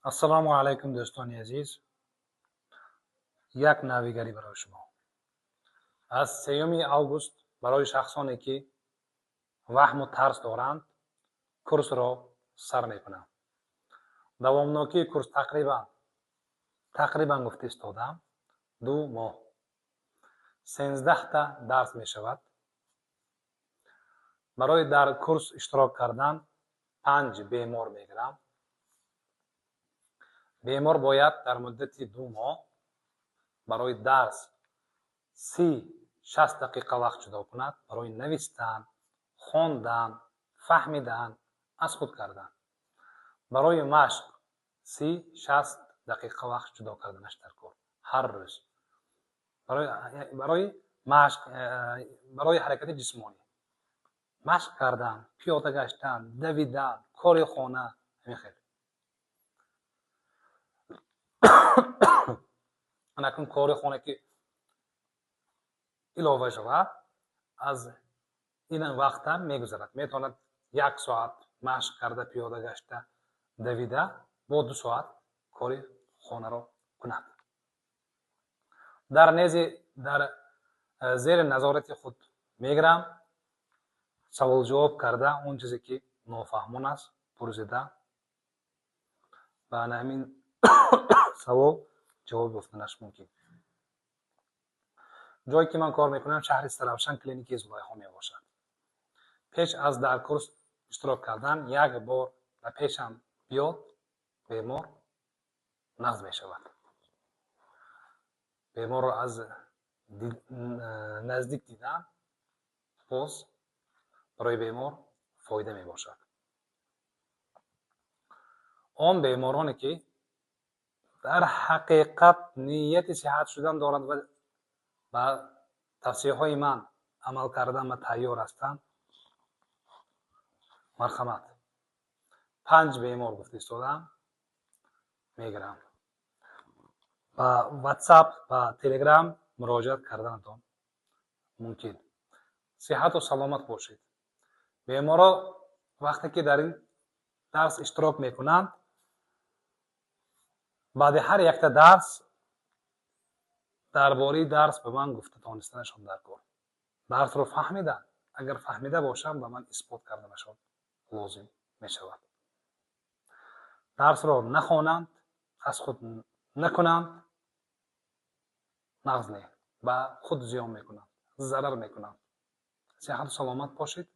ассалому алайкум дӯстони азиз. Як навигари барои шумо. Аз 3 август барои шахсоне ки ваҳму тарс доранд, курсро сар мекунам. Давомнокии курс тақрибан гуфта истодам 2 моҳ. 13 та дарс мешавад. барои дар курс иштирок кардан 5 бемор мегирам. бемор бояд дар муддати 2 моҳ барои дарс 30-60 дақиқа вақт ҷудо кунад, барои навистан, хондан, фаҳмидан, аз худ кардан. барои машқ 30-60 дақиқа вақт ҷудо карданаш дар кор ҳар рӯз. барои машқ, барои ҳаракати ҷисмонӣ, машқ кардан, пиёда гаштан, давидан, кори хона, ҳамин хел. анакун кори хона ки илова шавад, аз ин вақта мегузарад. метавонад 1 соат машқ карда, пиёда гашта, давида, бо 2 соат кори хонаро кунад. дар зери назорати худ мегирам, савол-ҷавоб карда, он чизе ки нофаҳмон аст пурсида, ба ҳамин савол ҷавоб ёфтанаш мумкин. ҷое ки ман кор мекунам шаҳри Саравшан, клиники Зулайхо мебошад. пеш аз дар курс иштирок кардан 1 бор ба пешам биёд, бемор нағз мешавад. беморро аз наздик дидан боз барои бемор фоида мебошад. он бемороне ки дар ҳақиқат нияти сиҳат шудан доранд ва ба тавсияҳои ман амал кардан ва тайёр ҳастанд, марҳамат. 5 бемор гуфта истодам, мегирам. ба WhatsApp ба Telegram муроҷиат карданатон мумкин. сиҳату саломат бошед. беморро вақте ки дар ин дарс иштирок мекунанд, баъди ҳар якта дарс дар бораи дарс ба ман гуфта донистанашон дар кор. дарсро фаҳмиданд. агар фаҳмида бошанд, ба ман исбот карданашон лозим мешавад. дарсро нахонанд, аз худ накунанд, нағз не, ба худ зиён мекунанд, зарар мекунанд. сиҳату саломат бошед.